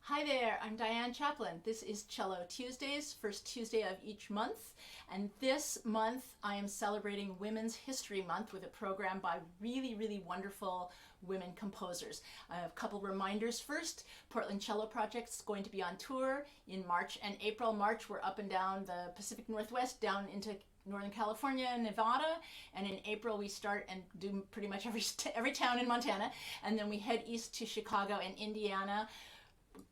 Hi there, I'm Diane Chaplin. This is Cello Tuesdays, first Tuesday of each month. And this month I am celebrating Women's History Month with a program by really wonderful women composers. I have a couple reminders first. Portland Cello Project's going to be on tour in March and April. March, we're up and down the Pacific Northwest, down into Northern California and Nevada, and in April we start and do pretty much every town in Montana, and then we head east to Chicago and Indiana.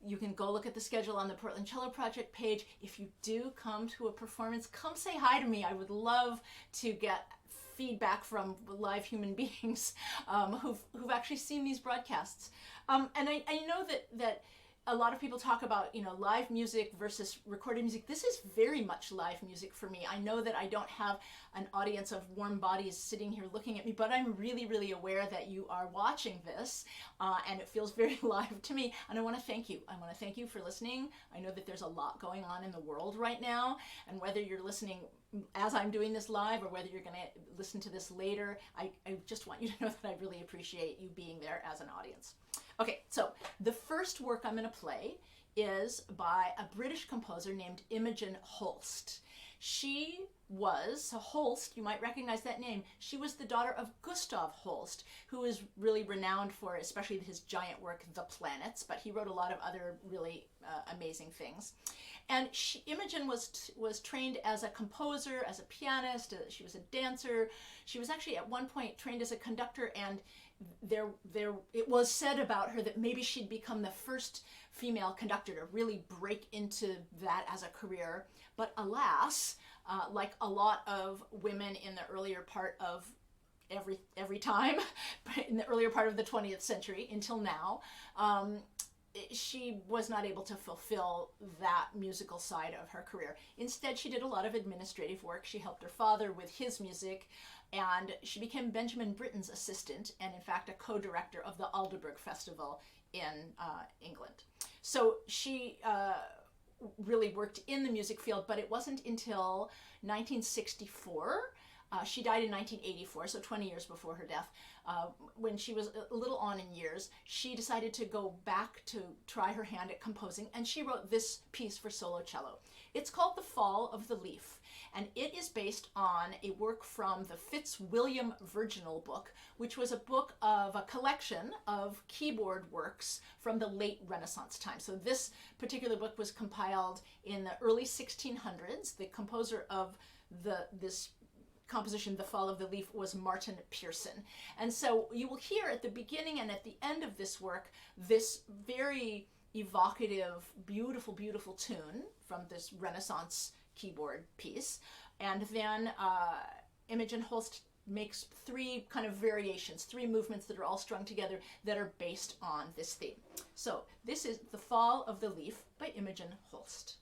You can go look at the schedule on the Portland Cello Project page. If you do come to a performance, come say hi to me. I would love to get feedback from live human beings who've actually seen these broadcasts. And I know that a lot of people talk about, live music versus recorded music. This is very much live music for me. I know that I don't have an audience of warm bodies sitting here looking at me, but I'm really aware that you are watching this, and it feels very live to me. And I want to thank you. I want to thank you for listening. I know that there's a lot going on in the world right now, and whether you're listening as I'm doing this live or whether you're going to listen to this later, I just want you to know that I really appreciate you being there as an audience. Okay, so the first work I'm going to play is by a British composer named Imogen Holst. She was, Holst, you might recognize that name, she was the daughter of Gustav Holst, who is really renowned for especially his giant work, The Planets, but he wrote a lot of other really amazing things. And Imogen was trained as a composer, as a pianist, she was a dancer. She was actually at one point trained as a conductor, and it was said about her that maybe she'd become the first female conductor to really break into that as a career. But alas, like a lot of women in the earlier part of every time, in the earlier part of the 20th century until now, she was not able to fulfill that musical side of her career. Instead, she did a lot of administrative work. She helped her father with his music, and she became Benjamin Britten's assistant, and in fact a co-director of the Aldeburgh Festival in England. So she really worked in the music field, but it wasn't until 1964, she died in 1984, so 20 years before her death. When she was a little on in years, she decided to go back to try her hand at composing, and she wrote this piece for solo cello. It's called The Fall of the Leaf, and it is based on a work from the Fitzwilliam Virginal book, which was a book of a collection of keyboard works from the late Renaissance time. So this particular book was compiled in the early 1600s. The composer of this composition, The Fall of the Leaf, was Martin Pearson. And so you will hear at the beginning and at the end of this work this very evocative, beautiful tune from this Renaissance keyboard piece. And then Imogen Holst makes three kind of variations, three movements that are all strung together that are based on this theme. So this is The Fall of the Leaf by Imogen Holst.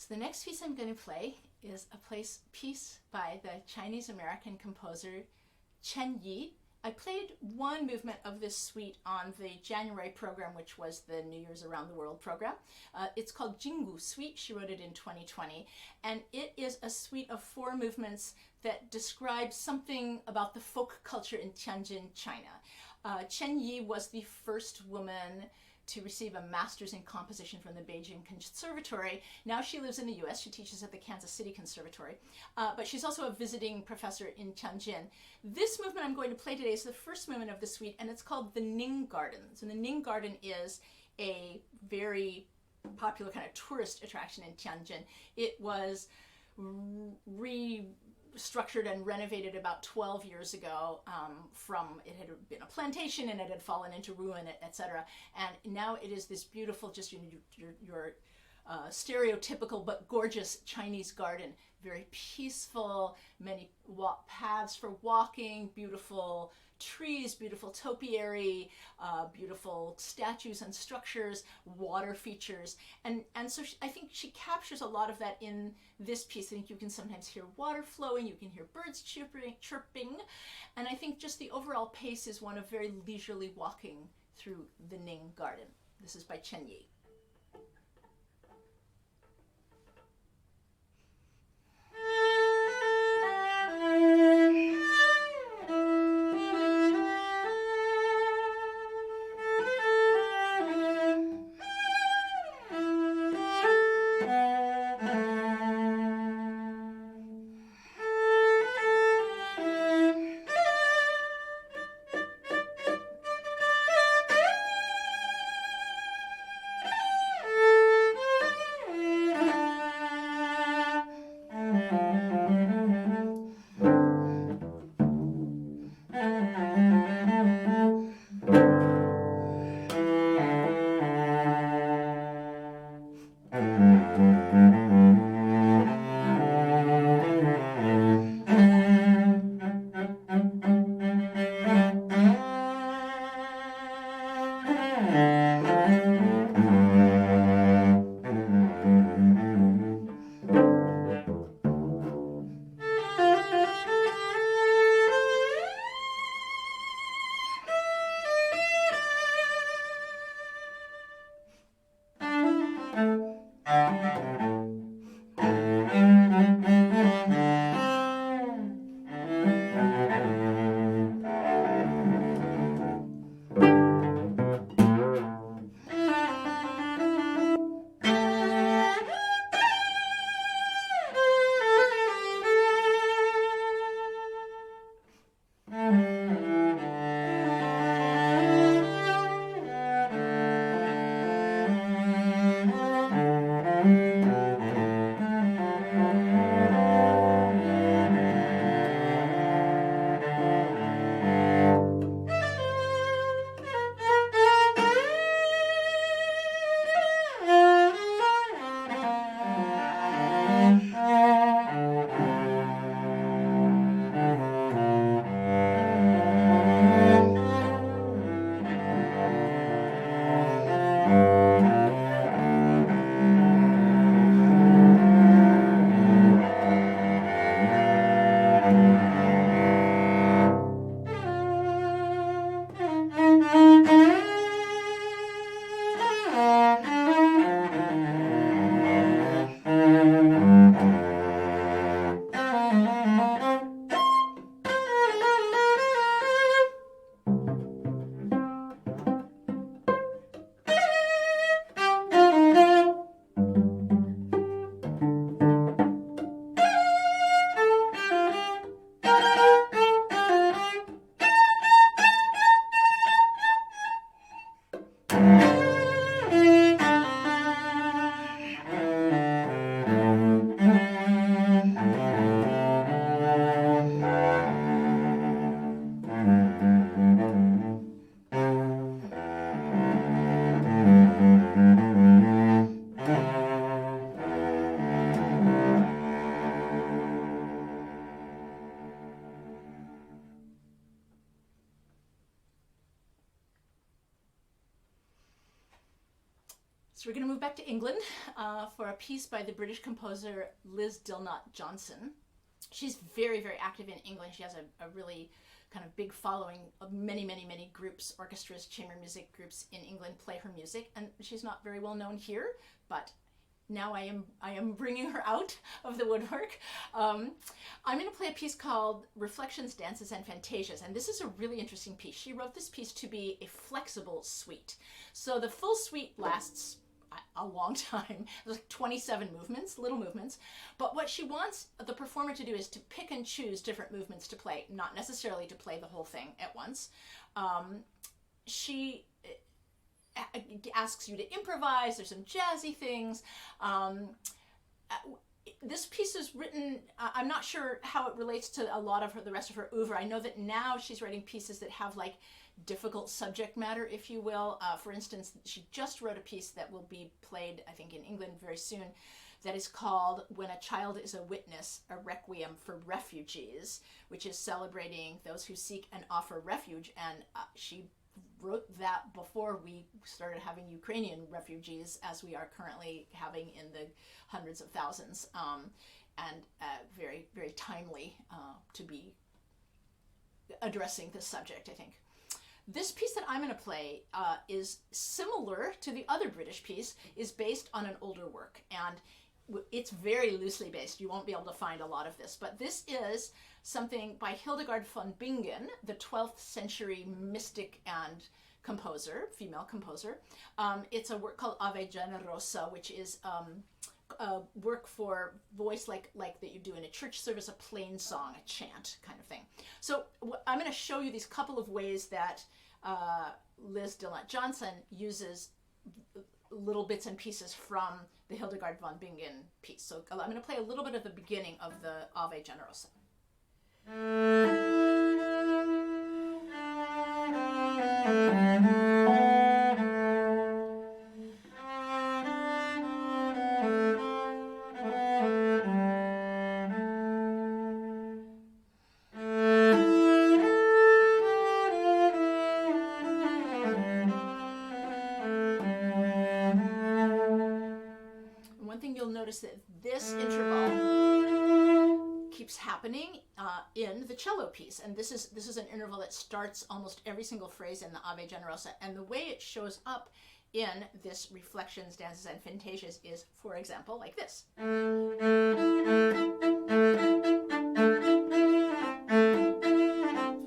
So the next piece I'm going to play is a piece by the Chinese-American composer Chen Yi. I played one movement of this suite on the January program, which was the New Year's Around the World program. It's called Jinggu Suite. She wrote it in 2020. And it is a suite of 4 movements that describe something about the folk culture in Tianjin, China. Chen Yi was the first woman to receive a master's in composition from the Beijing Conservatory. Now she lives in the US. She teaches at the Kansas City Conservatory, but she's also a visiting professor in Tianjin. This movement I'm going to play today is the first movement of the suite, and it's called the Ning Gardens. And the Ning Garden is a very popular kind of tourist attraction in Tianjin. It was restructured and renovated about 12 years ago. It had been a plantation and it had fallen into ruin, etc. And now it is this beautiful, just your stereotypical but gorgeous Chinese garden. Very peaceful, many paths for walking, beautiful trees, beautiful topiary, beautiful statues and structures, water features. And so I think she captures a lot of that in this piece. I think you can sometimes hear water flowing, you can hear birds chirping. And I think just the overall pace is one of very leisurely walking through the Ning Garden. This is by Chen Yi. So we're going to move back to England for a piece by the British composer Liz Dilnot-Johnson. She's very, very active in England. She has a really kind of big following of many, many, many groups, orchestras, chamber music groups in England play her music. And she's not very well known here, but now I am bringing her out of the woodwork. I'm going to play a piece called Reflections, Dances, and Fantasias, and this is a really interesting piece. She wrote this piece to be a flexible suite. So the full suite lasts a long time. There's like 27 movements, little movements, but what she wants the performer to do is to pick and choose different movements to play, not necessarily to play the whole thing at once. She asks you to improvise. There's some jazzy things. This piece is written, I'm not sure how it relates to a lot of the rest of her oeuvre. I know that now she's writing pieces that have like difficult subject matter, if you will. For instance, she just wrote a piece that will be played, I think, in England very soon, that is called When a Child is a Witness, a Requiem for Refugees, which is celebrating those who seek and offer refuge. And she wrote that before we started having Ukrainian refugees, as we are currently having in the hundreds of thousands, and very, very timely to be addressing this subject, I think. This piece that I'm going to play is similar to the other British piece, is based on an older work, and it's very loosely based. You won't be able to find a lot of this, but this is something by Hildegard von Bingen, the 12th century mystic and composer, female composer. It's a work called Ave Generosa, which is a work for voice like that you do in a church service, a plain song, a chant kind of thing. So I'm going to show you these couple of ways that Liz Dilnot-Johnson uses little bits and pieces from the Hildegard von Bingen piece. So I'm going to play a little bit of the beginning of the Ave Generosa. That this interval keeps happening in the cello piece, and this is an interval that starts almost every single phrase in the Ave Generosa, and the way it shows up in this Reflections, Dances, and Fantasias is, for example, like this.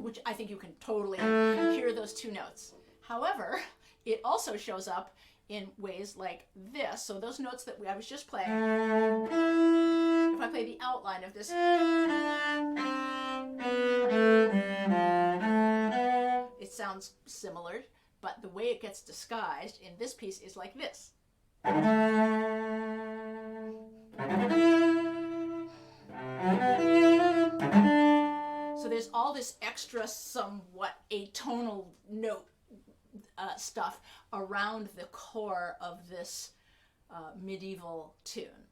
Which I think you can totally hear those two notes. However, it also shows up in ways like this. So those notes that I was just playing, if I play the outline of this, it sounds similar, but the way it gets disguised in this piece is like this. So there's all this extra, somewhat atonal note stuff around the core of this medieval tune.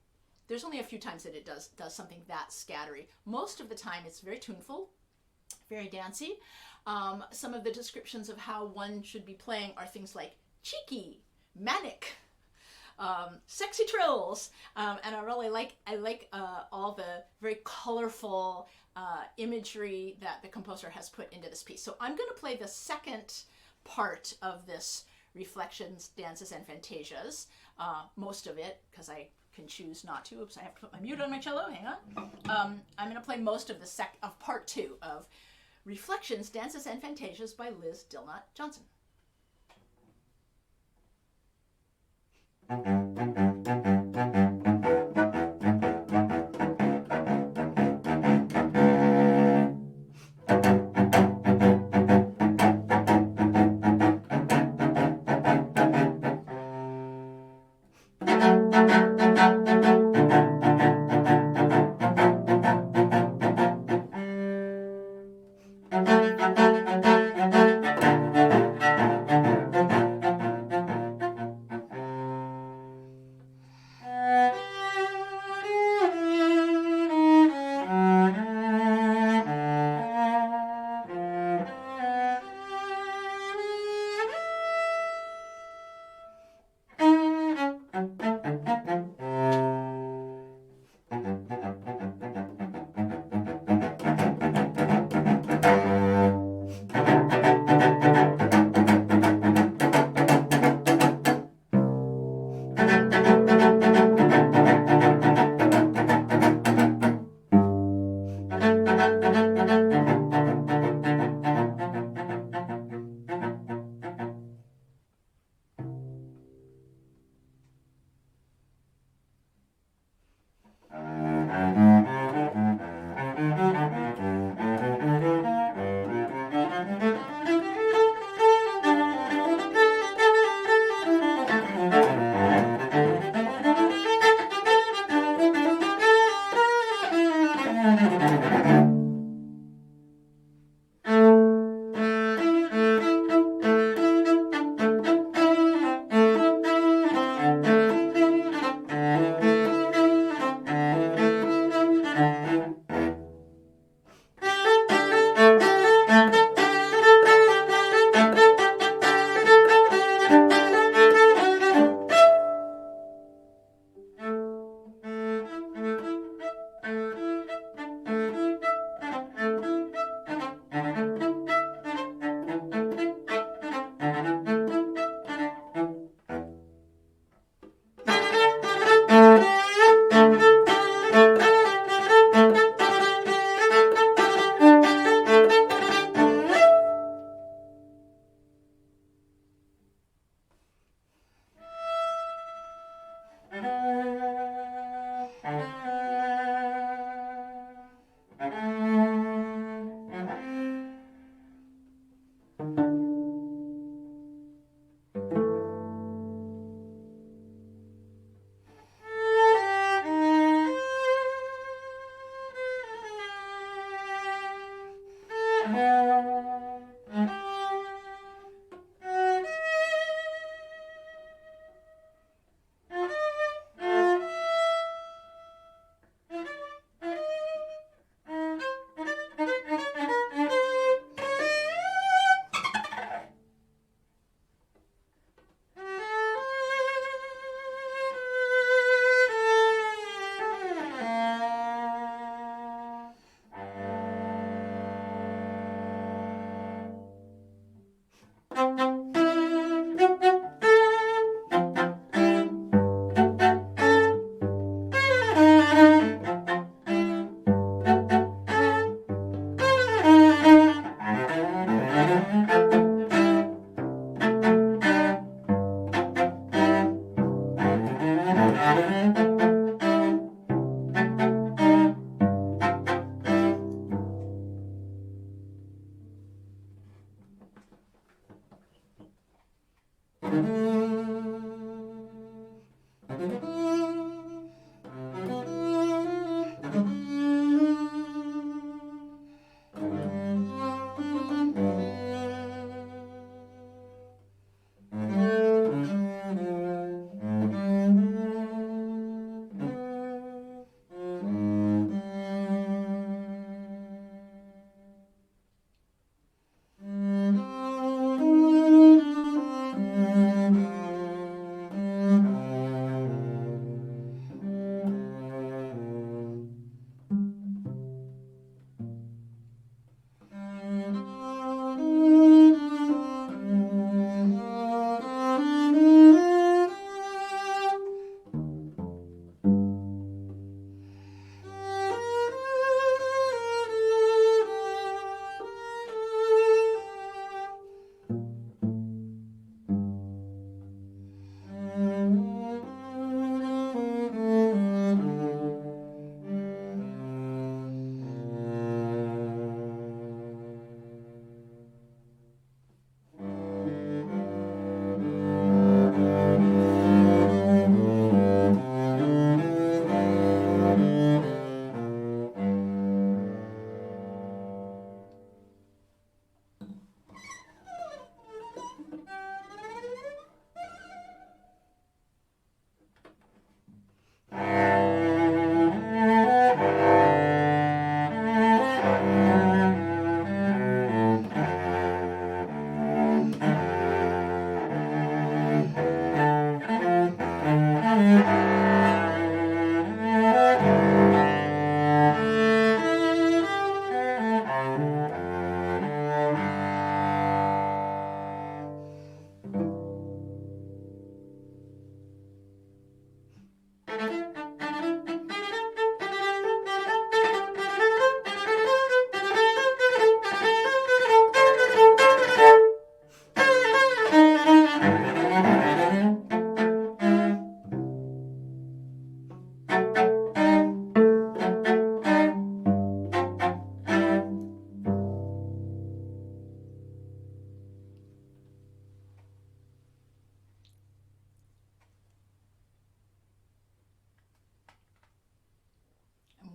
There's only a few times that it does something that scattery. Most of the time it's very tuneful, very dancey. Some of the descriptions of how one should be playing are things like cheeky, manic, sexy trills, and I like all the very colorful imagery that the composer has put into this piece. So I'm going to play the second part of this Reflections, Dances, and Fantasias, most of it, because I can choose not to. Oops, I have to put my mute on my cello, hang on. I'm going to play most of of part 2 of Reflections, Dances, and Fantasias by Liz Dilnot-Johnson.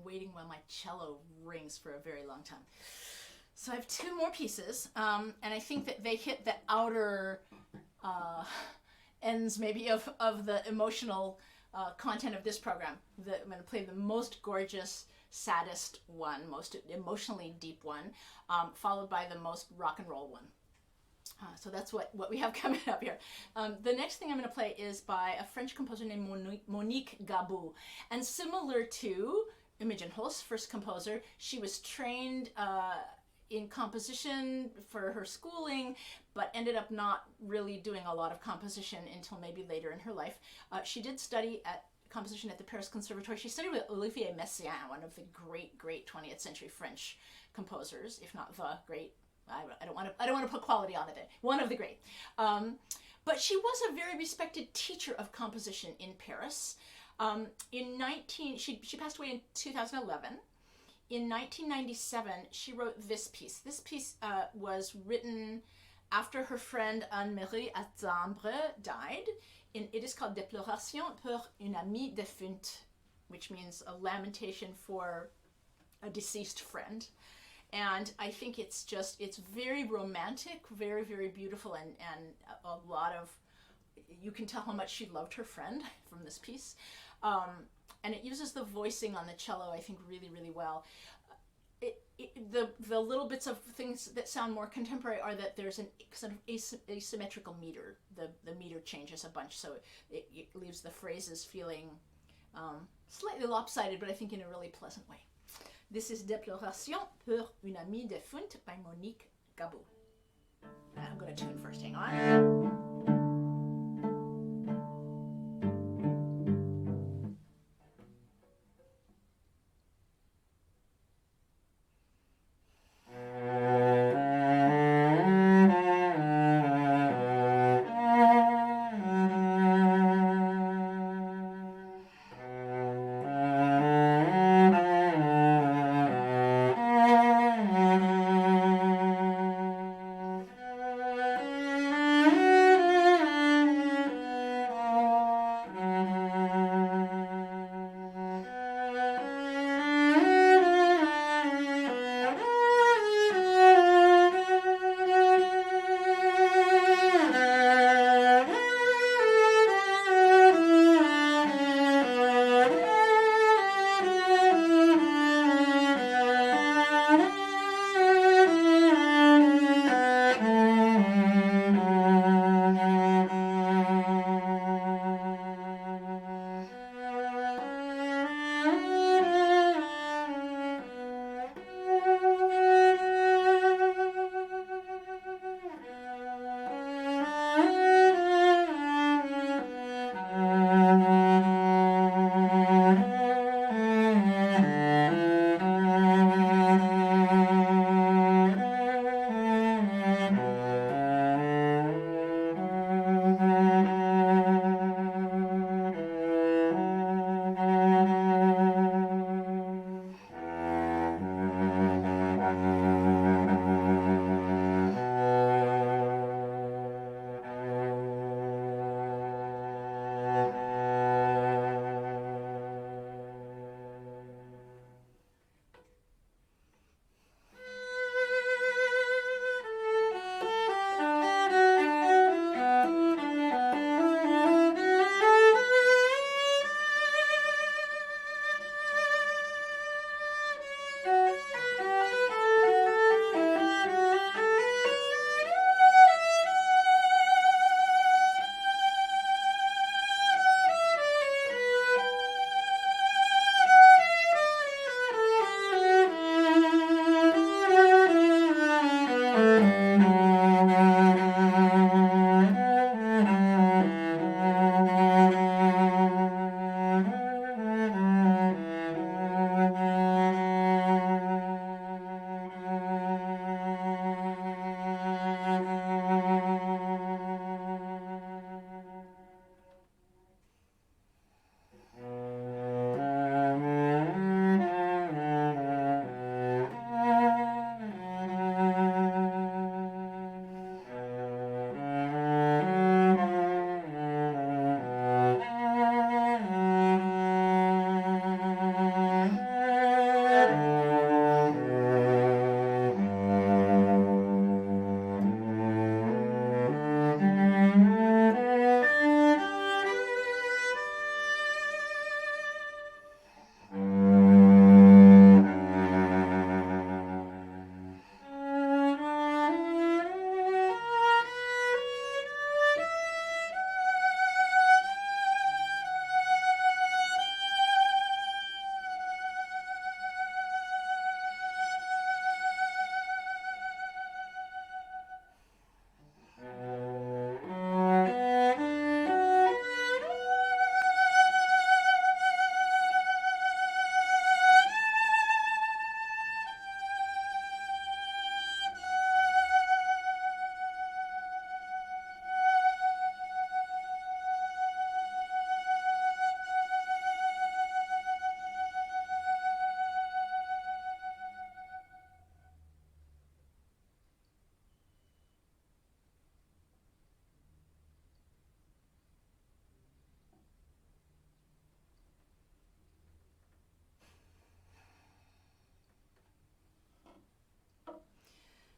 Waiting while my cello rings for a very long time. So I have two more pieces, and I think that they hit the outer ends maybe of the emotional content of this program. I'm going to play the most gorgeous, saddest one, most emotionally deep one, followed by the most rock and roll one. So that's what we have coming up here. The next thing I'm going to play is by a French composer named Monique Gabou. And similar to Imogen Hulst's first composer, she was trained in composition for her schooling, but ended up not really doing a lot of composition until maybe later in her life. She did study composition at the Paris Conservatoire. She studied with Olivier Messiaen, one of the great 20th century French composers, if not the great. I don't want to put quality on it. One of the great. But she was a very respected teacher of composition in Paris. She passed away in 2011. In 1997, she wrote this piece. This piece was written after her friend Anne-Marie Azambre died. It is called Déploration pour une amie défunte, which means a lamentation for a deceased friend. And I think it's very romantic, very, very beautiful, and a lot of, you can tell how much she loved her friend from this piece. And it uses the voicing on the cello, I think, really, really well. The little bits of things that sound more contemporary are that there's an sort of asymmetrical meter. The meter changes a bunch, so it leaves the phrases feeling slightly lopsided, but I think in a really pleasant way. This is Déploration pour une amie défunte by Monique Gabou. I'm going to tune first, hang on.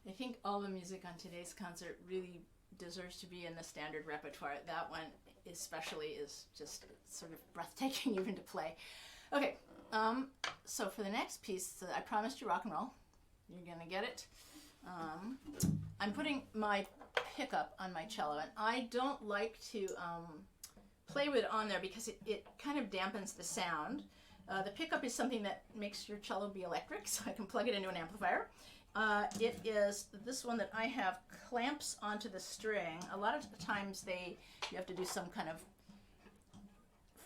I think all the music on today's concert really deserves to be in the standard repertoire. That one especially is just sort of breathtaking even to play. Okay, so for the next piece, I promised you rock and roll. You're gonna get it. I'm putting my pickup on my cello, and I don't like to play with it on there because it kind of dampens the sound. The pickup is something that makes your cello be electric, so I can plug it into an amplifier. It is this one that I have clamps onto the string. A lot of times you have to do some kind of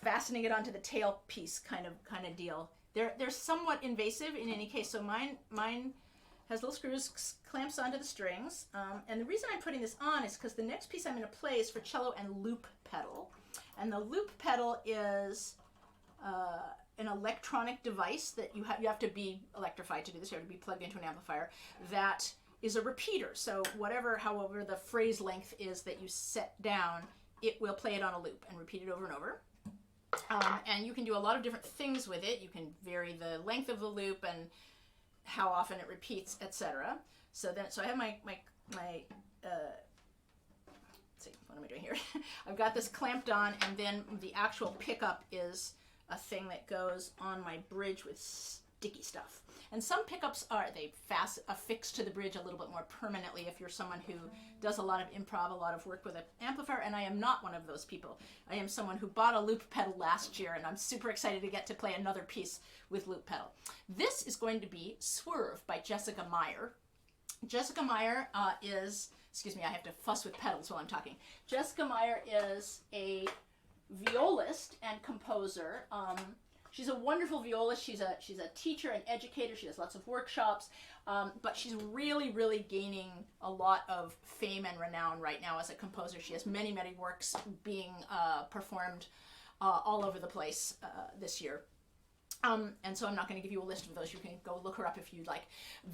fastening it onto the tail piece kind of deal. They're somewhat invasive in any case, so mine has little screws, clamps onto the strings. And the reason I'm putting this on is because the next piece I'm going to play is for cello and loop pedal. And the loop pedal is an electronic device that you have to be electrified to do this. You have to be plugged into an amplifier. That is a repeater. So however the phrase length is that you set down, it will play it on a loop and repeat it over and over. And you can do a lot of different things with it. You can vary the length of the loop and how often it repeats, etc. So I have my let's see, what am I doing here? I've got this clamped on, and then the actual pickup is a thing that goes on my bridge with sticky stuff. And some pickups affixed to the bridge a little bit more permanently if you're someone who does a lot of improv, a lot of work with an amplifier, and I am not one of those people. I am someone who bought a loop pedal last year, and I'm super excited to get to play another piece with loop pedal. This is going to be Swerve by Jessica Meyer. Jessica Meyer is, excuse me, I have to fuss with pedals while I'm talking. Jessica Meyer is a violist and composer. She's a wonderful violist. She's a teacher and educator. She does lots of workshops, but she's really, really gaining a lot of fame and renown right now as a composer. She has many, many works being performed all over the place this year. And so I'm not going to give you a list of those. You can go look her up if you'd like.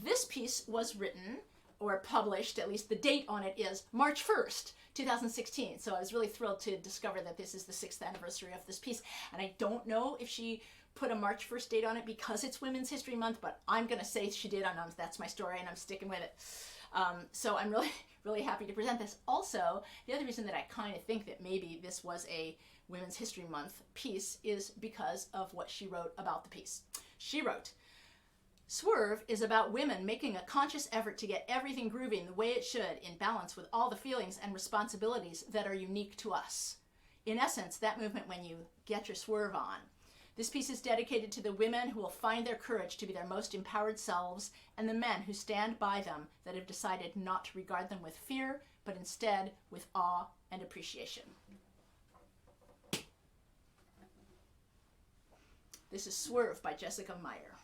This piece was written or published, at least the date on it is March 1st, 2016. So I was really thrilled to discover that this is the 6th anniversary of this piece. And I don't know if she put a March 1st date on it because it's Women's History Month, but I'm going to say she did. That's my story, and I'm sticking with it. So I'm really, really happy to present this. Also, the other reason that I kind of think that maybe this was a Women's History Month piece is because of what she wrote about the piece. She wrote, Swerve is about women making a conscious effort to get everything grooving the way it should, in balance with all the feelings and responsibilities that are unique to us. In essence, that movement when you get your swerve on. This piece is dedicated to the women who will find their courage to be their most empowered selves, and the men who stand by them that have decided not to regard them with fear, but instead with awe and appreciation. This is Swerve by Jessica Meyer.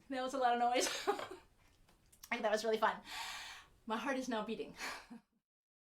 That was a lot of noise. That was really fun. My heart is now beating.